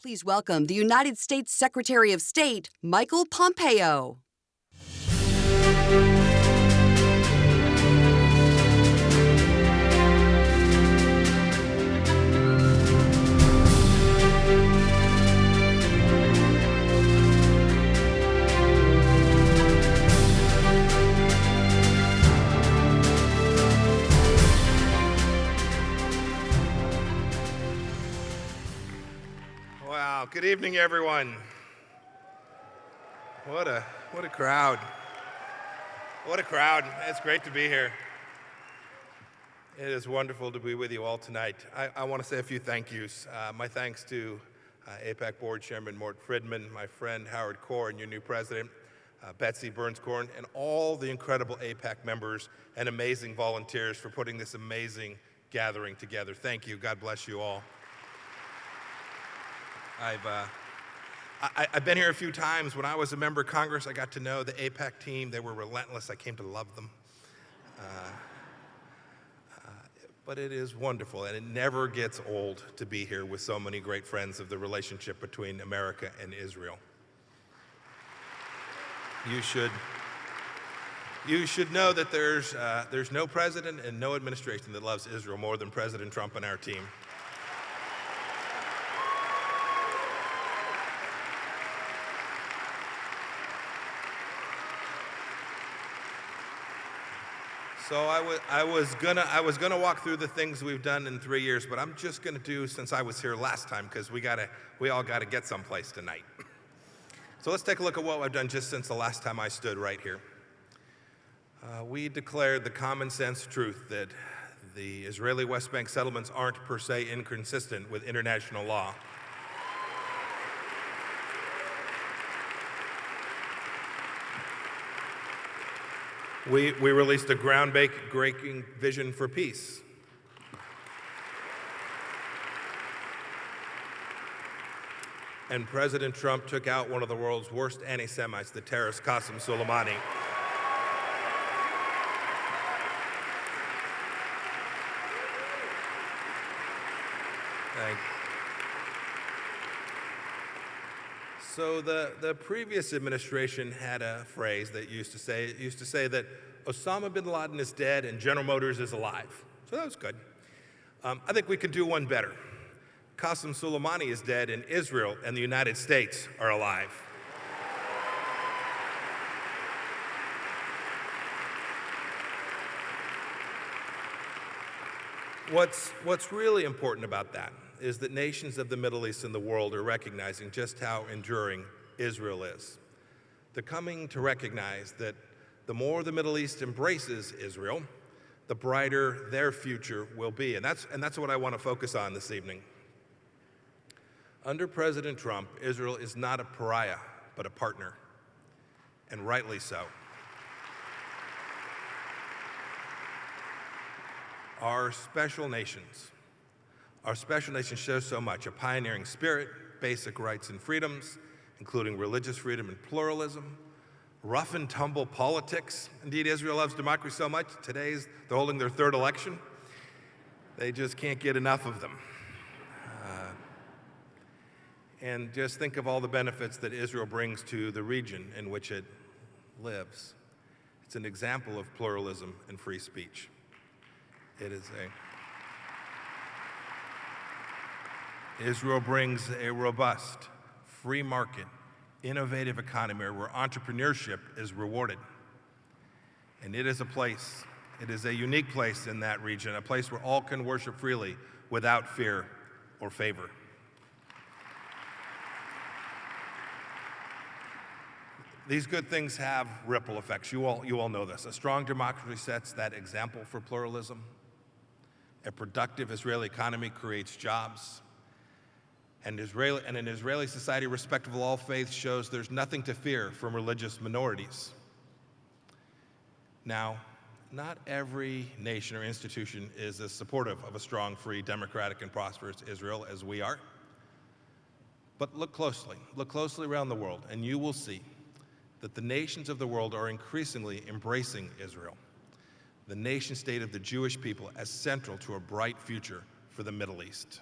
Please welcome the United States Secretary of State, Michael Pompeo. Wow, good evening, everyone. What a crowd. What a crowd. It's great to be here. It is wonderful to be with you all tonight. I want to say a few thank yous. My thanks to AIPAC Board Chairman Mort Friedman, my friend Howard Korr, and your new president, Betsy Burns-Korn, and all the incredible AIPAC members and amazing volunteers for putting this amazing gathering together. Thank you. God bless you all. I've been here a few times. When I was a member of Congress, I got to know the AIPAC team. They were relentless. I came to love them. But it is wonderful, and it never gets old to be here with so many great friends of the relationship between America and Israel. You should know that there's no president and no administration that loves Israel more than President Trump and our team. So I was gonna walk through the things we've done in 3 years, but I'm just gonna do since I was here last time, because we all gotta get someplace tonight. So let's take a look at what I've done just since the last time I stood right here. We declared the common sense truth that the Israeli West Bank settlements aren't per se inconsistent with international law. We released a groundbreaking vision for peace. And President Trump took out one of the world's worst anti-Semites, the terrorist Qasem Soleimani. Thank you. So the previous administration had a phrase that used to say that Osama bin Laden is dead and General Motors is alive. So that was good. I think we could do one better. Qasem Soleimani is dead and Israel and the United States are alive. What's really important about that is that nations of the Middle East and the world are recognizing just how enduring Israel is. They're coming to recognize that the more the Middle East embraces Israel, the brighter their future will be. And that's what I want to focus on this evening. Under President Trump, Israel is not a pariah, but a partner, and rightly so. Our special nations show so much: a pioneering spirit, basic rights and freedoms, including religious freedom and pluralism, rough and tumble politics. Indeed, Israel loves democracy so much, they're holding their third election. They just can't get enough of them. And just think of all the benefits that Israel brings to the region in which it lives. It's an example of pluralism and free speech. Israel brings a robust, free market, innovative economy where entrepreneurship is rewarded. And it is a unique place in that region, a place where all can worship freely without fear or favor. These good things have ripple effects. You all know this. A strong democracy sets that example for pluralism. A productive Israeli economy creates jobs. And an Israeli society respectful of all faiths shows there's nothing to fear from religious minorities. Now, not every nation or institution is as supportive of a strong, free, democratic, and prosperous Israel as we are. But look closely around the world, and you will see that the nations of the world are increasingly embracing Israel, the nation state of the Jewish people, as central to a bright future for the Middle East.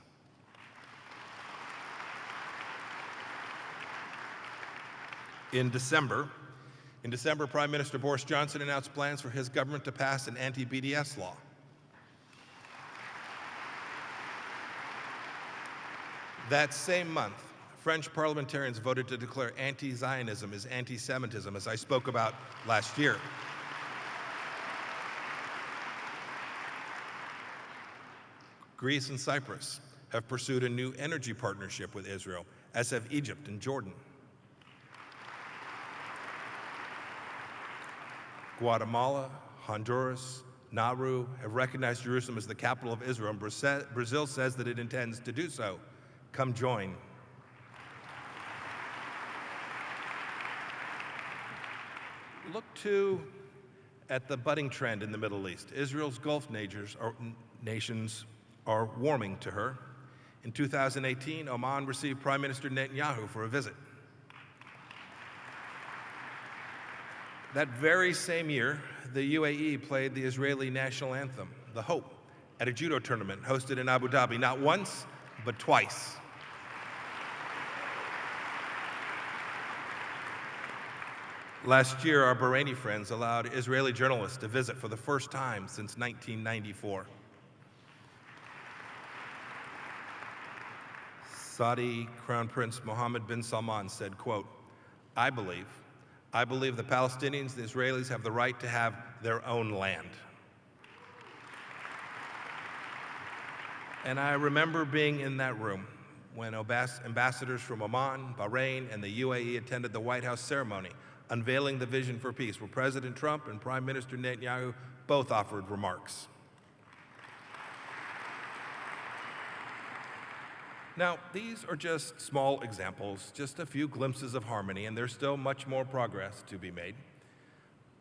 In December, Prime Minister Boris Johnson announced plans for his government to pass an anti-BDS law. That same month, French parliamentarians voted to declare anti-Zionism as anti-Semitism, as I spoke about last year. Greece and Cyprus have pursued a new energy partnership with Israel, as have Egypt and Jordan. Guatemala, Honduras, Nauru have recognized Jerusalem as the capital of Israel, and Brazil says that it intends to do so. Come join. Look, too, at the budding trend in the Middle East. Israel's Gulf nations are warming to her. In 2018, Oman received Prime Minister Netanyahu for a visit. That very same year, the UAE played the Israeli national anthem, the Hope, at a judo tournament hosted in Abu Dhabi, not once, but twice. Last year, our Bahraini friends allowed Israeli journalists to visit for the first time since 1994. Saudi Crown Prince Mohammed bin Salman said, quote, I believe the Palestinians, the Israelis have the right to have their own land. And I remember being in that room when ambassadors from Oman, Bahrain, and the UAE attended the White House ceremony unveiling the vision for peace, where President Trump and Prime Minister Netanyahu both offered remarks. Now, these are just small examples, just a few glimpses of harmony, and there's still much more progress to be made.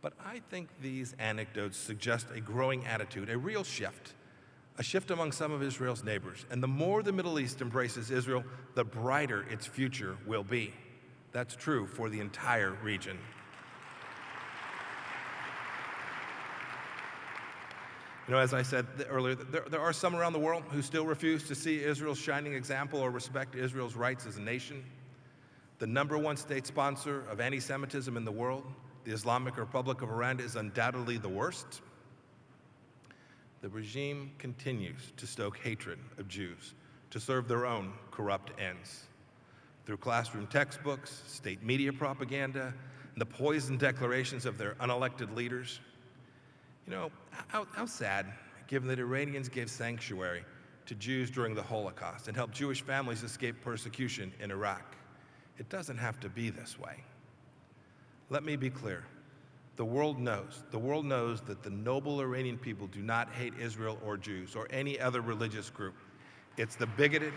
But I think these anecdotes suggest a growing attitude, a real shift, a shift among some of Israel's neighbors. And the more the Middle East embraces Israel, the brighter its future will be. That's true for the entire region. You know, as I said earlier, there are some around the world who still refuse to see Israel's shining example or respect Israel's rights as a nation. The #1 state sponsor of anti-Semitism in the world, the Islamic Republic of Iran, is undoubtedly the worst. The regime continues to stoke hatred of Jews to serve their own corrupt ends. Through classroom textbooks, state media propaganda, and the poisoned declarations of their unelected leaders. You know, how sad, given that Iranians gave sanctuary to Jews during the Holocaust and helped Jewish families escape persecution in Iraq. It doesn't have to be this way. Let me be clear. The world knows that the noble Iranian people do not hate Israel or Jews or any other religious group. It's the bigoted,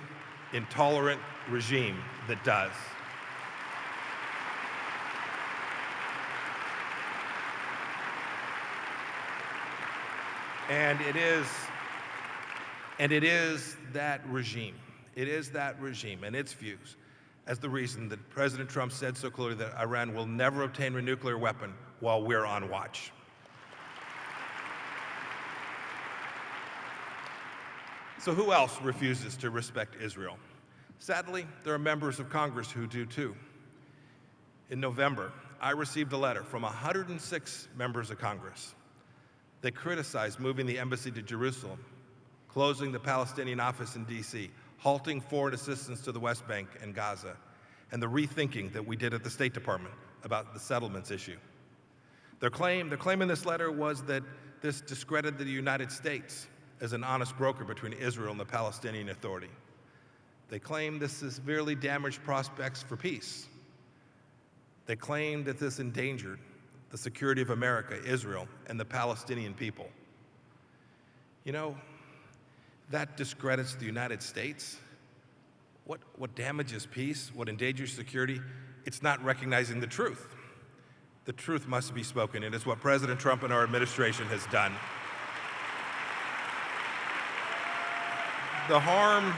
intolerant regime that does. And it is that regime and its views as the reason that President Trump said so clearly that Iran will never obtain a nuclear weapon while we're on watch. So who else refuses to respect Israel? Sadly, there are members of Congress who do too. In November, I received a letter from 106 members of Congress. They criticized moving the embassy to Jerusalem, closing the Palestinian office in D.C., halting foreign assistance to the West Bank and Gaza, and the rethinking that we did at the State Department about the settlements issue. Their claim in this letter was that this discredited the United States as an honest broker between Israel and the Palestinian Authority. They claim this severely damaged prospects for peace. They claim that this endangered the security of America, Israel, and the Palestinian people. You know, that discredits the United States. What damages peace, what endangers security, it's not recognizing the truth. The truth must be spoken, and it's what President Trump and our administration has done. The harm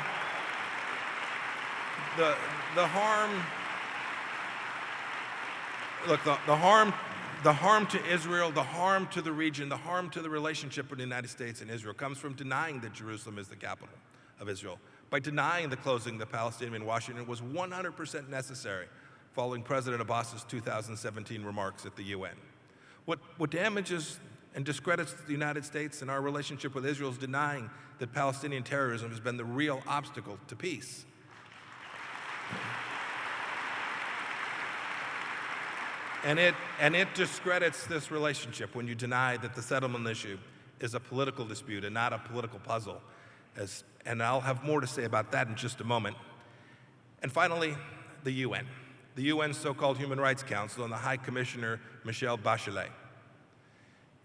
to Israel, the harm to the region, the harm to the relationship with the United States and Israel comes from denying that Jerusalem is the capital of Israel. By denying the closing of the Palestinian in Washington was 100% necessary following President Abbas's 2017 remarks at the UN. What damages and discredits the United States and our relationship with Israel is denying that Palestinian terrorism has been the real obstacle to peace. And it discredits this relationship when you deny that the settlement issue is a political dispute and not a political puzzle. And I'll have more to say about that in just a moment. And finally, the UN. The UN's so-called Human Rights Council and the High Commissioner, Michelle Bachelet.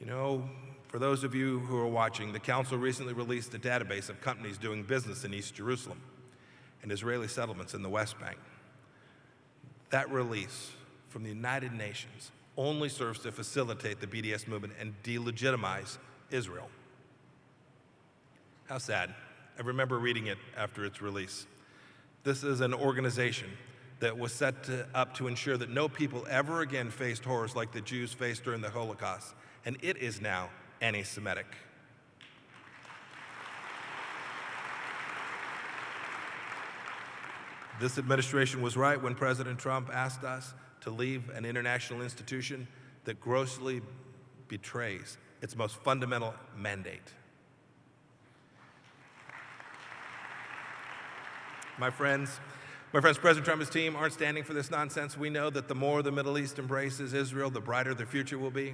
You know, for those of you who are watching, the Council recently released a database of companies doing business in East Jerusalem and Israeli settlements in the West Bank. That release from the United Nations only serves to facilitate the BDS movement and delegitimize Israel. How sad. I remember reading it after its release. This is an organization that was set up to ensure that no people ever again faced horrors like the Jews faced during the Holocaust, and it is now anti-Semitic. This administration was right when President Trump asked us to leave an international institution that grossly betrays its most fundamental mandate. My friends, President Trump and his team aren't standing for this nonsense. We know that the more the Middle East embraces Israel, the brighter their future will be.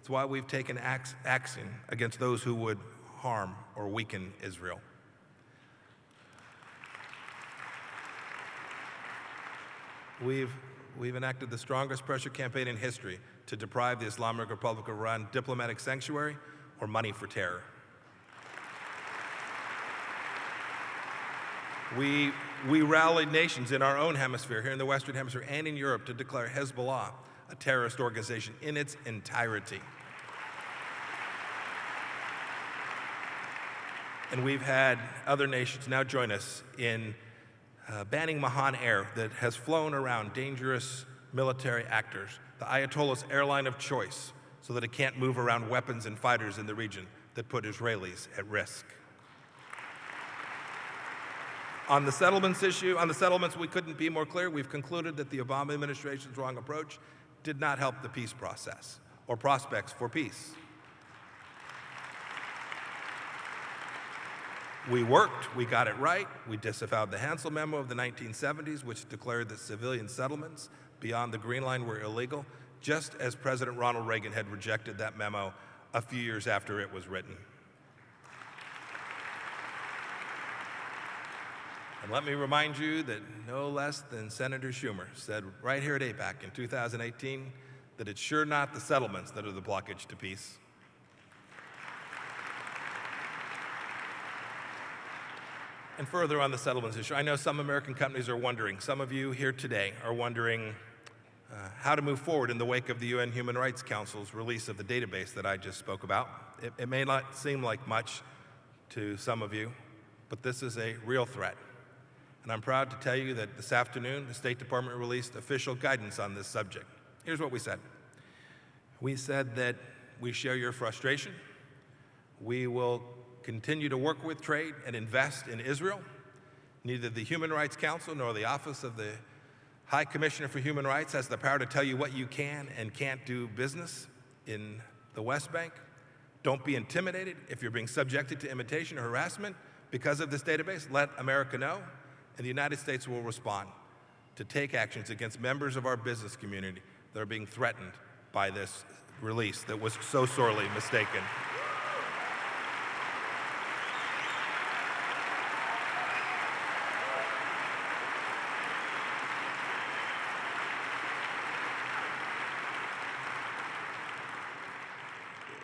It's why we've taken action against those who would harm or weaken Israel. We've enacted the strongest pressure campaign in history to deprive the Islamic Republic of Iran diplomatic sanctuary or money for terror. We rallied nations in our own hemisphere, here in the Western Hemisphere and in Europe, to declare Hezbollah a terrorist organization in its entirety. And we've had other nations now join us in banning Mahan Air that has flown around dangerous military actors, the Ayatollah's airline of choice, so that it can't move around weapons and fighters in the region that put Israelis at risk. On the settlements issue, we couldn't be more clear. We've concluded that the Obama administration's wrong approach did not help the peace process or prospects for peace. We worked, we got it right. We disavowed the Hansel Memo of the 1970s, which declared that civilian settlements beyond the Green Line were illegal, just as President Ronald Reagan had rejected that memo a few years after it was written. And let me remind you that no less than Senator Schumer said right here at AIPAC in 2018 that it's sure not the settlements that are the blockage to peace. And further on the settlements issue, I know some American companies are wondering, some of you here today are wondering how to move forward in the wake of the UN Human Rights Council's release of the database that I just spoke about. It may not seem like much to some of you, but this is a real threat. And I'm proud to tell you that this afternoon, the State Department released official guidance on this subject. Here's what we said. We said that we share your frustration. We will continue to work with, trade, and invest in Israel. Neither the Human Rights Council nor the Office of the High Commissioner for Human Rights has the power to tell you what you can and can't do business in the West Bank. Don't be intimidated. If you're being subjected to imitation or harassment because of this database, let America know, and the United States will respond to take actions against members of our business community that are being threatened by this release that was so sorely mistaken.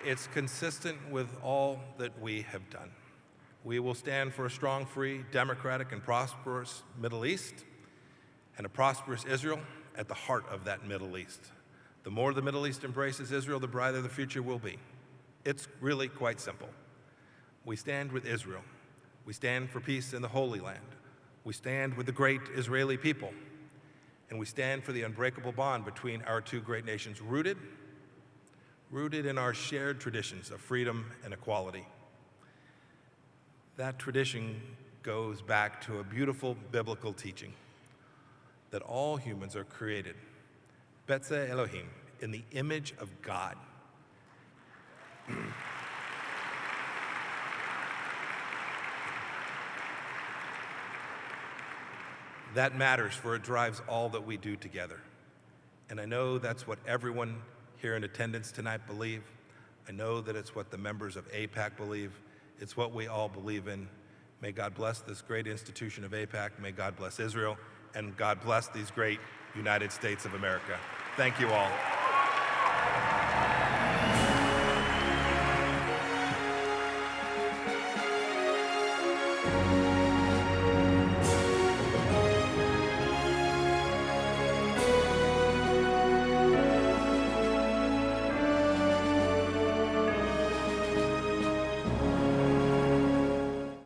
It's consistent with all that we have done. We will stand for a strong, free, democratic, and prosperous Middle East, and a prosperous Israel at the heart of that Middle East. The more the Middle East embraces Israel, the brighter the future will be. It's really quite simple. We stand with Israel. We stand for peace in the Holy Land. We stand with the great Israeli people. And we stand for the unbreakable bond between our two great nations, rooted in our shared traditions of freedom and equality. That tradition goes back to a beautiful biblical teaching that all humans are created, B'Tselem Elohim, in the image of God. That matters, for it drives all that we do together. And I know that's what everyone here in attendance tonight believe. I know that it's what the members of AIPAC believe. It's what we all believe in. May God bless this great institution of AIPAC. May God bless Israel. And God bless these great United States of America. Thank you all.